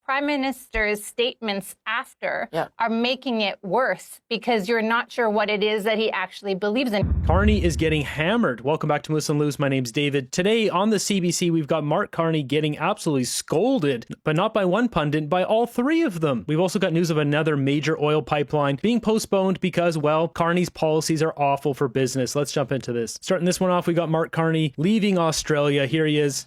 Prime Minister's statements after are making it worse because you're not sure what it is that he actually believes in. Carney is getting hammered. Welcome back to Muslim News. My name's David. Today on the CBC, we've got Mark Carney getting absolutely scolded, but not by one pundit, by all three of them. We've also got news of another major oil pipeline being postponed because, well, Carney's policies are awful for business. Let's jump into this. Starting this one off, we got Mark Carney leaving Australia. Here he is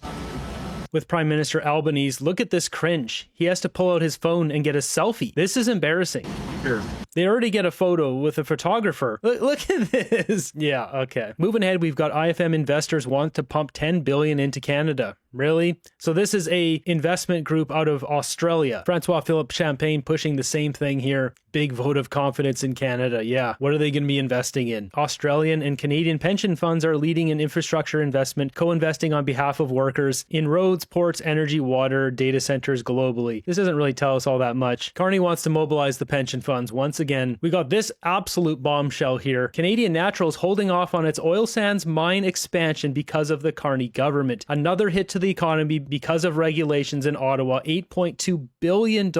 with Prime Minister Albanese. Look at this cringe. He has to pull out his phone and get a selfie. This is embarrassing. Sure. They already get a photo with a photographer. Look at this. Yeah, okay. Moving ahead, we've got IFM investors want to pump $10 billion into Canada. Really? So this is a investment group out of Australia. Francois Philippe Champagne pushing the same thing here. Big vote of confidence in Canada. Yeah. What are they going to be investing in? Australian and Canadian pension funds are leading in infrastructure investment, co-investing on behalf of workers in roads, ports, energy, water, data centers globally. This doesn't really tell us all that much. Carney wants to mobilize the pension funds. Once again, we got this absolute bombshell here. Canadian Naturals holding off on its oil sands mine expansion because of the Carney government. Another hit to the economy because of regulations in Ottawa. $8.2 billion.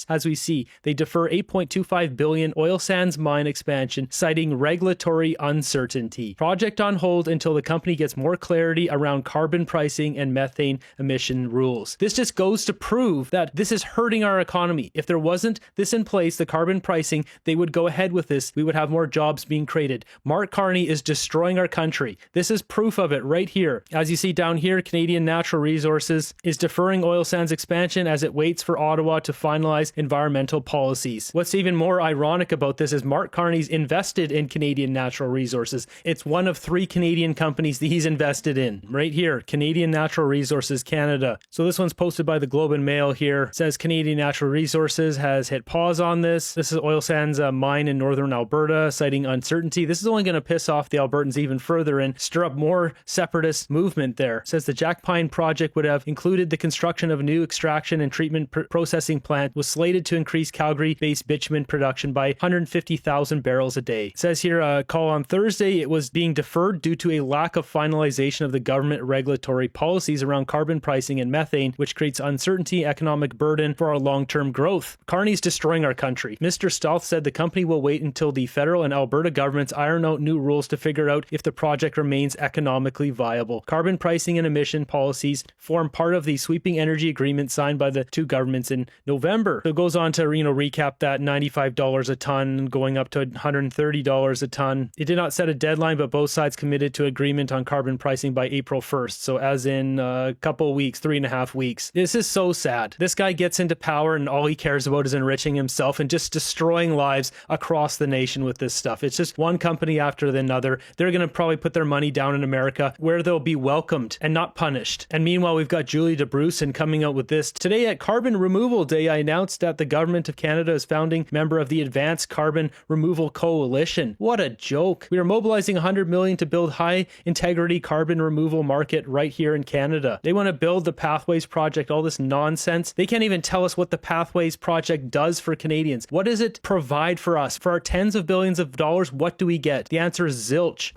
As we see, they defer $8.25 billion oil sands mine expansion, citing regulatory uncertainty. Project on hold until the company gets more clarity around carbon pricing and methane emission rules. This just goes to prove that this is hurting our economy. If there wasn't this in place, the carbon pricing, they would go ahead with this. We would have more jobs being created. Mark Carney is destroying our country. This is proof of it right here. As you see down here, Canadian Natural Resources is deferring oil sands expansion as it waits for Ottawa to finalize environmental policies. What's even more ironic about this is Mark Carney's invested in Canadian Natural Resources. It's one of 3 Canadian companies that he's invested in. Right here, Canadian Natural Resources Canada. So this one's posted by the Globe and Mail here. It says Canadian Natural Resources has hit pause on this. This is oil sands mine in northern Alberta, citing uncertainty. This is only going to piss off the Albertans even further and stir up more separatist movement there. It says the Jack Pine project would have included the construction of a new extraction and treatment processing plant, was slated to increase Calgary-based bitumen production by 150,000 barrels a day. It says here, a call on Thursday, it was being deferred due to a lack of finalization of the government regulatory policies around carbon pricing and methane, which creates uncertainty, economic burden for our long-term growth. Carney's destroying our country. Mr. Stoltz said the company will wait until the federal and Alberta governments iron out new rules to figure out if the project remains economically viable. Carbon pricing and emission policies form part of the sweeping energy agreement signed by the 2 governments in November. So it goes on to, recap that $95 a ton going up to $130 a ton. It did not set a deadline, but both sides committed to agreement on carbon pricing by April 1st. So as in a couple weeks, 3.5 weeks. This is so sad. This guy gets into power and all he cares about is enriching himself and just destroying lives across the nation with this stuff. It's just one company after another. They're going to probably put their money down in America where they'll be welcomed and not punished. And meanwhile, we've got Julie DeBruce coming out with this. Today at Carbon Removal Day, I announced that the Government of Canada is founding member of the Advanced Carbon Removal Coalition. What a joke. We are mobilizing $100 million to build high integrity carbon removal market right here in Canada. They want to build the Pathways Project, all this nonsense. They can't even tell us what the Pathways Project does for Canadians. What does it provide for us? For our tens of billions of dollars, what do we get? The answer is zilch.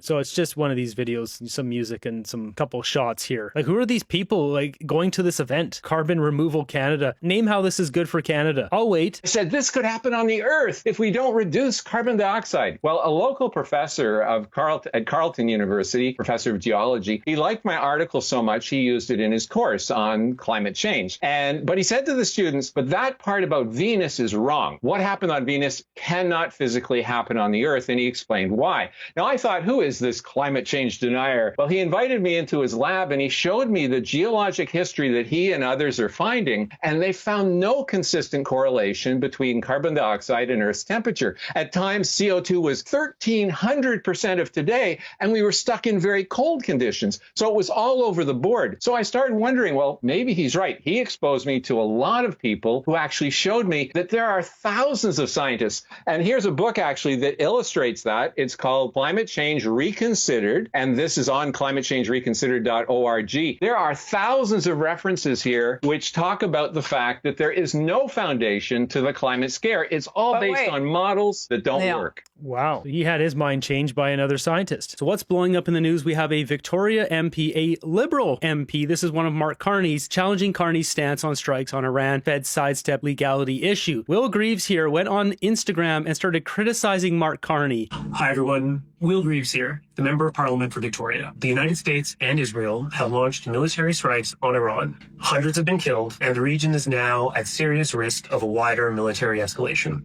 So it's just one of these videos, some music and some couple shots here. Like, who are these people going to this event? Carbon Removal Canada. Name how this is good for Canada. I'll wait. I said this could happen on the Earth if we don't reduce carbon dioxide. Well, a local professor at Carleton University, professor of geology, he liked my article so much he used it in his course on climate change. But he said to the students, but that part about Venus is wrong. What happened on Venus cannot physically happen on the Earth, and he explained why. Now I thought, who is this climate change denier? Well, he invited me into his lab and he showed me the geologic history that he and others are finding, and they found no consistent correlation between carbon dioxide and Earth's temperature. At times, CO2 was 1,300% of today, and we were stuck in very cold conditions. So it was all over the board. So I started wondering, well, maybe he's right. He exposed me to a lot of people who actually showed me that there are thousands of scientists. And here's a book actually that illustrates that. It's called Climate Change Reconsidered, and this is on climatechangereconsidered.org. There are thousands of references here which talk about the fact that there is no foundation to the climate scare. It's all based on models that don't work. Wow. He had his mind changed by another scientist. So what's blowing up in the news? We have a Victoria MP, a Liberal MP. This is one of Mark Carney's, challenging Carney's stance on strikes on Iran, Fed sidestep legality issue. Will Greaves here went on Instagram and started criticizing Mark Carney. Hi, everyone. Will Greaves here, the Member of Parliament for Victoria. The United States and Israel have launched military strikes on Iran. Hundreds have been killed, and the region is now at serious risk of a wider military escalation.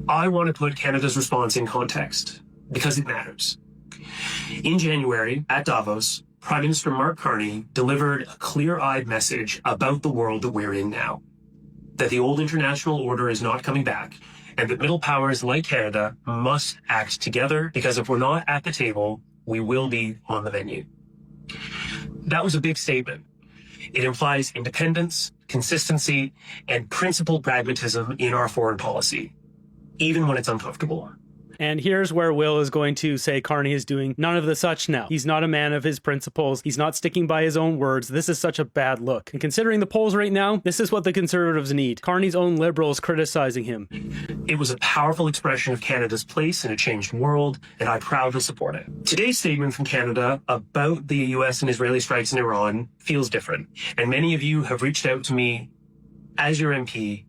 I want to put Canada's response in context, because it matters. In January, at Davos, Prime Minister Mark Carney delivered a clear-eyed message about the world that we're in now. That the old international order is not coming back, and that middle powers like Canada must act together, because if we're not at the table, we will be on the menu. That was a big statement. It implies independence, consistency, and principled pragmatism in our foreign policy, even when it's uncomfortable. And here's where Will is going to say Carney is doing none of the such now. He's not a man of his principles. He's not sticking by his own words. This is such a bad look. And considering the polls right now, this is what the Conservatives need. Carney's own Liberals criticizing him. It was a powerful expression of Canada's place in a changed world, and I proudly support it. Today's statement from Canada about the US and Israeli strikes in Iran feels different. And many of you have reached out to me as your MP.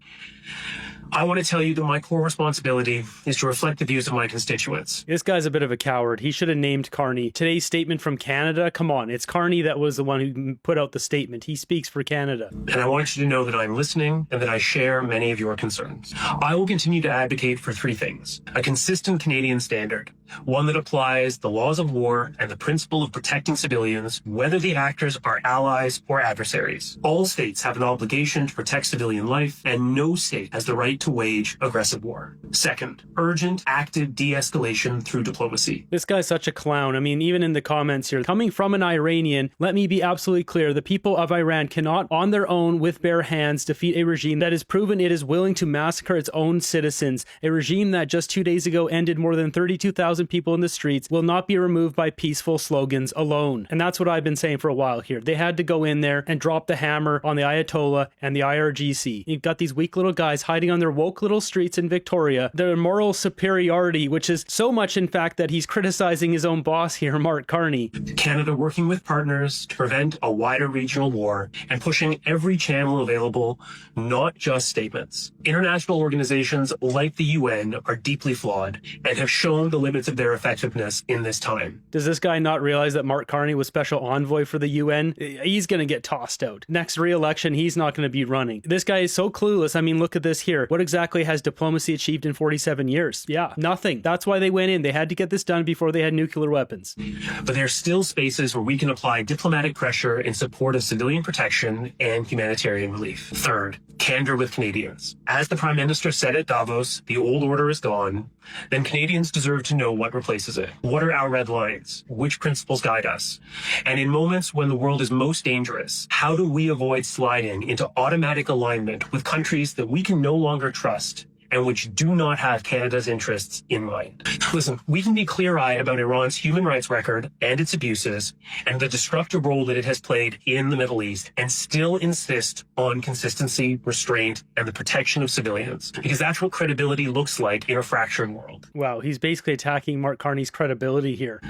I want to tell you that my core responsibility is to reflect the views of my constituents. This guy's a bit of a coward. He should have named Carney. Today's statement from Canada, come on, it's Carney that was the one who put out the statement. He speaks for Canada. And I want you to know that I'm listening and that I share many of your concerns. I will continue to advocate for three things: a consistent Canadian standard, one that applies the laws of war and the principle of protecting civilians, whether the actors are allies or adversaries. All states have an obligation to protect civilian life, and no state has the right to wage aggressive war. Second, urgent, active de-escalation through diplomacy. This guy's such a clown. I mean, even in the comments here, coming from an Iranian, let me be absolutely clear. The people of Iran cannot, on their own, with bare hands, defeat a regime that has proven it is willing to massacre its own citizens. A regime that just 2 days ago ended more than 32,000 people in the streets will not be removed by peaceful slogans alone. And that's what I've been saying for a while here. They had to go in there and drop the hammer on the Ayatollah and the IRGC. You've got these weak little guys hiding on their woke little streets in Victoria. Their moral superiority, which is so much, in fact, that he's criticizing his own boss here, Mark Carney. Canada working with partners to prevent a wider regional war and pushing every channel available, not just statements. International organizations like the UN are deeply flawed and have shown the limits of their effectiveness in this time. Does this guy not realize that Mark Carney was special envoy for the UN? He's going to get tossed out. Next re-election, he's not going to be running. This guy is so clueless. I mean, look at this here. What exactly has diplomacy achieved in 47 years? Yeah, nothing. That's why they went in. They had to get this done before they had nuclear weapons. But there are still spaces where we can apply diplomatic pressure in support of civilian protection and humanitarian relief. Third, candor with Canadians. As the Prime Minister said at Davos, the old order is gone. Then Canadians deserve to know what replaces it. What are our red lines? Which principles guide us? And in moments when the world is most dangerous, how do we avoid sliding into automatic alignment with countries that we can no longer trust and which do not have Canada's interests in mind? Listen, we can be clear-eyed about Iran's human rights record and its abuses and the destructive role that it has played in the Middle East and still insist on consistency, restraint, and the protection of civilians, because that's what credibility looks like in a fractured world. Wow, he's basically attacking Mark Carney's credibility here.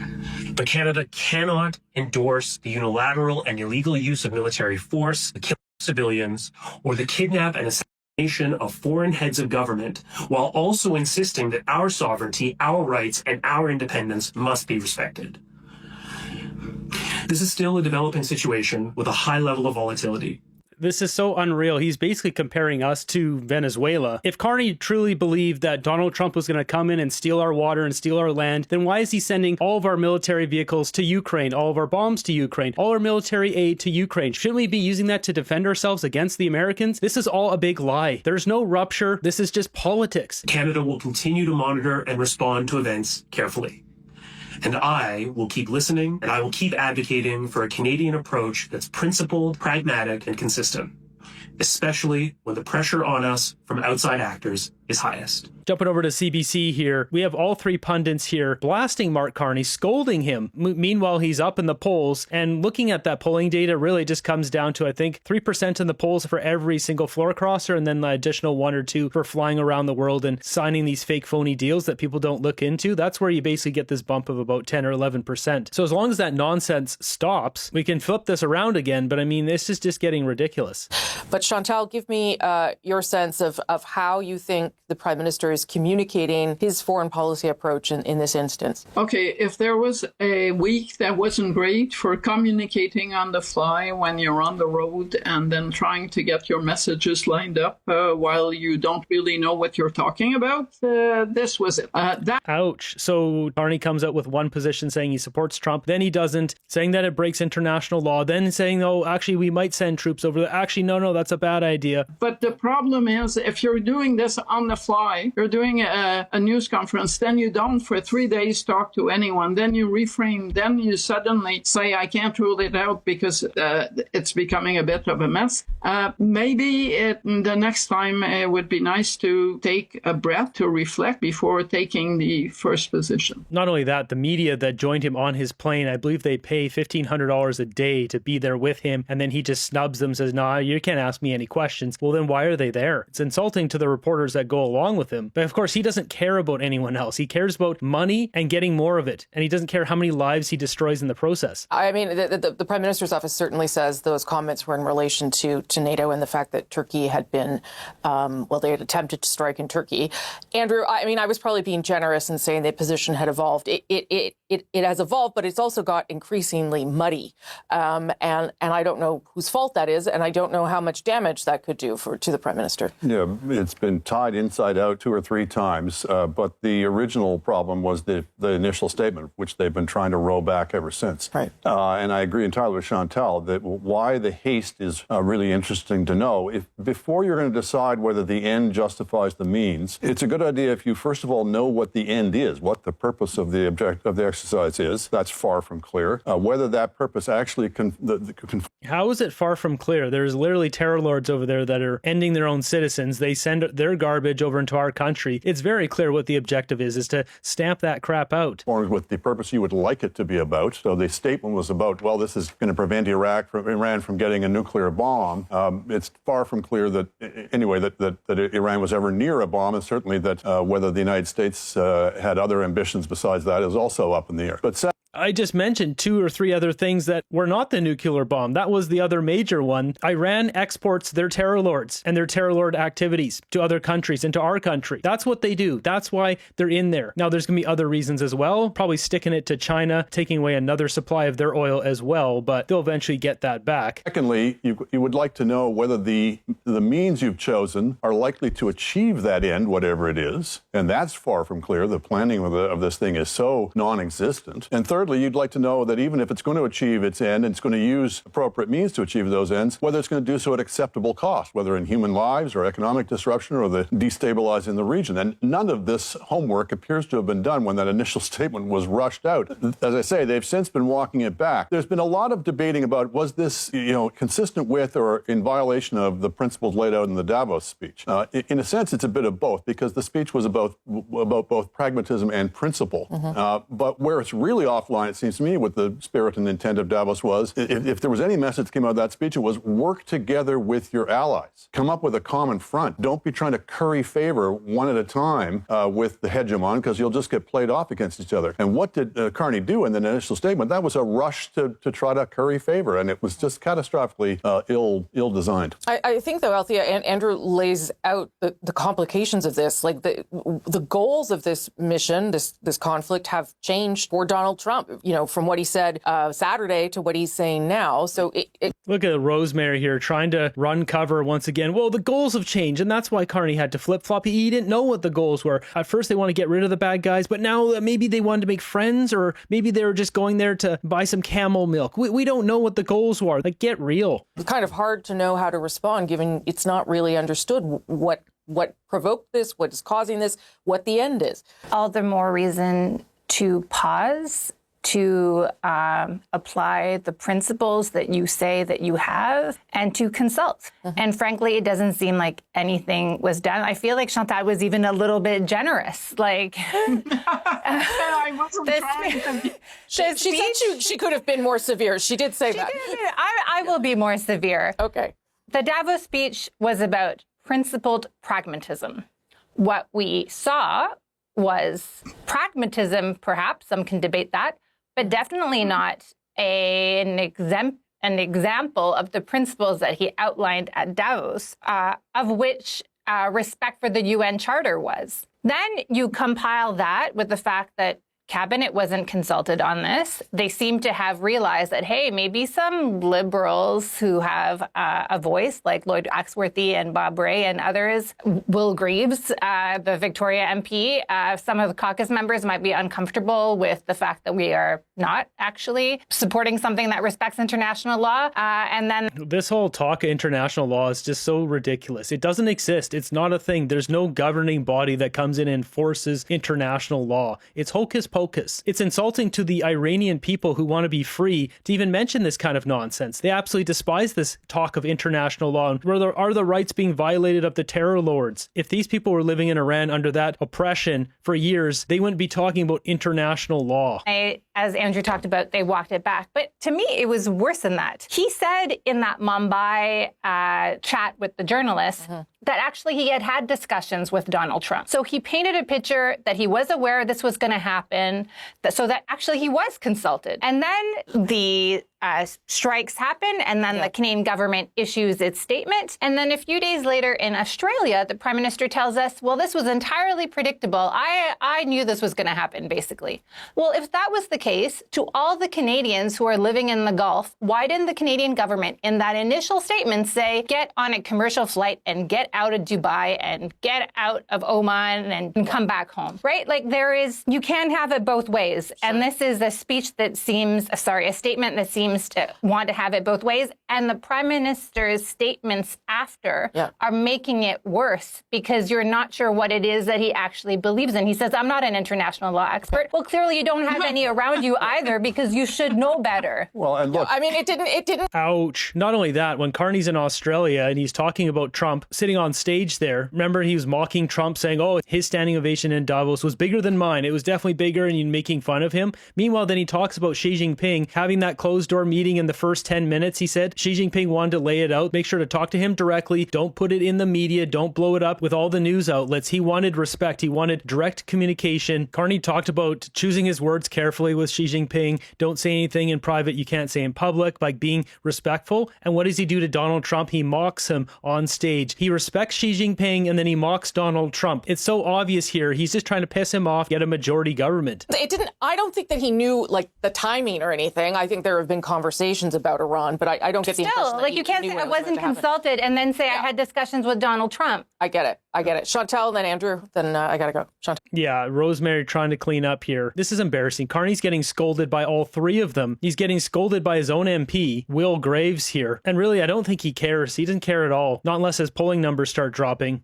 But Canada cannot endorse the unilateral and illegal use of military force, the killing of civilians, or the kidnap and assassination of foreign heads of government, while also insisting that our sovereignty, our rights, and our independence must be respected. This is still a developing situation with a high level of volatility. This is so unreal. He's basically comparing us to Venezuela. If Carney truly believed that Donald Trump was going to come in and steal our water and steal our land, then why is he sending all of our military vehicles to Ukraine, all of our bombs to Ukraine, all our military aid to Ukraine? Shouldn't we be using that to defend ourselves against the Americans? This is all a big lie. There's no rupture. This is just politics. Canada will continue to monitor and respond to events carefully. And I will keep listening, and I will keep advocating for a Canadian approach that's principled, pragmatic, and consistent, especially when the pressure on us from outside actors is highest. Jumping over to CBC here, we have all three pundits here blasting Mark Carney, scolding him. Meanwhile, he's up in the polls, and looking at that polling data really just comes down to, I think, 3% in the polls for every single floor crosser, and then the additional 1 or 2 for flying around the world and signing these fake phony deals that people don't look into. That's where you basically get this bump of about 10 or 11%. So as long as that nonsense stops, we can flip this around again, but I mean, this is just getting ridiculous. But Chantal, give me your sense of how you think the Prime Minister is communicating his foreign policy approach in this instance. Okay, if there was a week that wasn't great for communicating on the fly when you're on the road and then trying to get your messages lined up while you don't really know what you're talking about, this was it. Ouch. So Carney comes out with one position saying he supports Trump, then he doesn't, saying that it breaks international law, then saying, oh, actually, we might send troops over there. Actually, no, that's a bad idea. But the problem is, if you're doing this on the fly, you're doing a news conference, then you don't for 3 days talk to anyone, then you reframe, then you suddenly say, I can't rule it out because it's becoming a bit of a mess. Maybe the next time it would be nice to take a breath to reflect before taking the first position. Not only that, the media that joined him on his plane, I believe they pay $1,500 a day to be there with him, and then he just snubs them, says, nah, you can't ask me any questions. Well, then why are they there? It's insulting to the reporters that go along with him. But of course, he doesn't care about anyone else. He cares about money and getting more of it. And he doesn't care how many lives he destroys in the process. I mean, the Prime Minister's office certainly says those comments were in relation to NATO and the fact that Turkey had been, they had attempted to strike in Turkey. Andrew, I mean, I was probably being generous in saying the position had evolved. It has evolved, but it's also got increasingly muddy. And I don't know whose fault that is, and I don't know how much damage that could do to the Prime Minister. Yeah, it's been tied inside out 2 or 3 times, but the original problem was the initial statement, which they've been trying to roll back ever since. Right. And I agree entirely with Chantal that why the haste is really interesting to know. Before you're going to decide whether the end justifies the means, it's a good idea if you first of all know what the end is, what the purpose of the exercise is. That's far from clear. Whether that purpose actually How is it far from clear? There's literally terror lords over there that are ending their own citizens. They send their garbage over into our country. It's very clear what the objective is to stamp that crap out. With the purpose you would like it to be about. So the statement was about, well, this is going to prevent Iran from getting a nuclear bomb. It's far from clear that, anyway, that Iran was ever near a bomb, and certainly that whether the United States had other ambitions besides that is also up in the air. But I just mentioned 2 or 3 other things that were not the nuclear bomb. That was the other major one. Iran exports their terror lords and their terror lord activities to other countries, into our country. That's what they do. That's why they're in there. Now, there's going to be other reasons as well, probably sticking it to China, taking away another supply of their oil as well, but they'll eventually get that back. Secondly, you would like to know whether the means you've chosen are likely to achieve that end, whatever it is, and that's far from clear. The planning of this thing is so non-existent. And thirdly, you'd like to know that even if it's going to achieve its end and it's going to use appropriate means to achieve those ends, whether it's going to do so at acceptable cost, whether in human lives or economic disruption or the destabilizing the region. And none of this homework appears to have been done when that initial statement was rushed out. As I say, they've since been walking it back. There's been a lot of debating about, was this, consistent with or in violation of the principles laid out in the Davos speech? In a sense, it's a bit of both, because the speech was about both pragmatism and principle. Mm-hmm. But where it's really offline, it seems to me, with the spirit and intent of Davos was, if there was any message that came out of that speech, it was work together with your allies. Come up with a common front. Don't be trying to curry favor one at a time with the hegemon, because you'll just get played off against each other. And what did Carney do in the initial statement? That was a rush to try to curry favor, and it was just catastrophically ill-designed. I think, though, Althea, and Andrew lays out the complications of this. Like the goals of this mission, this conflict, have changed for Donald Trump, from what he said Saturday to what he's saying now. So look at Rosemary here trying to run cover once again. Well, the goals have changed, and that's why Carney had to flip-flop. He didn't know what the goals were. At first, they want to get rid of the bad guys, but now maybe they wanted to make friends, or maybe they were just going there to buy some camel milk. We don't know what the goals were. Like, get real. It's kind of hard to know how to respond, given it's not really understood what provoked this, what is causing this, what the end is. All the more reason to pause to apply the principles that you say that you have and to consult. And frankly, it doesn't seem like anything was done. I feel like Chantal was even a little bit generous. Like, I wasn't trying to be. She said she could have been more severe. She did say that. I will be more severe. Okay. The Davos speech was about principled pragmatism. What we saw was pragmatism, perhaps, some can debate that, but definitely not an example of the principles that he outlined at Davos, of which respect for the UN Charter was. Then you compile that with the fact that Cabinet wasn't consulted on this. They seem to have realized that, hey, maybe some liberals who have a voice, like Lloyd Axworthy and Bob Rae and others, Will Greaves, the Victoria MP, some of the caucus members might be uncomfortable with the fact that we are not actually supporting something that respects international law. And then this whole talk of international law is just so ridiculous. It doesn't exist. It's not a thing. There's no governing body that comes in and enforces international law. It's hocus pocus. It's insulting to the Iranian people who want to be free to even mention this kind of nonsense. They absolutely despise this talk of international law and where there are the rights being violated of the terror lords. If these people were living in Iran under that oppression for years, they wouldn't be talking about international law. As Andrew talked about, they walked it back. But to me, it was worse than that. He said in that Mumbai chat with the journalists that actually he had had discussions with Donald Trump. So he painted a picture that he was aware this was going to happen, so that actually he was consulted. And then the strikes happen, and then the Canadian government issues its statement. And then a few days later in Australia, the Prime Minister tells us, well, this was entirely predictable. I knew this was going to happen, basically. Well, if that was the case, to all the Canadians who are living in the Gulf, why didn't the Canadian government in that initial statement say, get on a commercial flight and get out of Dubai and get out of Oman and come back home, right? Like you can't have it both ways. Sure. And this is a speech that a statement that seems to want to have it both ways. And the Prime Minister's statements after are making it worse because you're not sure what it is that he actually believes in. He says, I'm not an international law expert. Well, clearly you don't have any around you either because you should know better. Well, and look, I mean, it didn't. Ouch. Not only that, when Carney's in Australia and he's talking about Trump sitting on stage there, remember he was mocking Trump saying, oh, his standing ovation in Davos was bigger than mine. It was definitely bigger, and you're making fun of him. Meanwhile, then he talks about Xi Jinping having that closed door meeting in the first 10 minutes. He said Xi Jinping wanted to lay it out, make sure to talk to him directly. Don't put it in the media. Don't blow it up with all the news outlets. He wanted respect. He wanted direct communication. Carney talked about choosing his words carefully with Xi Jinping. Don't say anything in private you can't say in public, like being respectful. And what does he do to Donald Trump? He mocks him on stage. He respects Xi Jinping and then he mocks Donald Trump. It's so obvious here. He's just trying to piss him off, get a majority government. I don't think that he knew like the timing or anything. I think there have been conversations about Iran, but I don't get the impression that you can't say I wasn't consulted and then say I had discussions with Donald Trump. I get it. Chantal, then Andrew, then I gotta go. Chantal. Yeah, Rosemary trying to clean up here. This is embarrassing. Carney's getting scolded by all three of them. He's getting scolded by his own MP, Will Graves here. And really, I don't think he cares. He doesn't care at all. Not unless his polling numbers start dropping.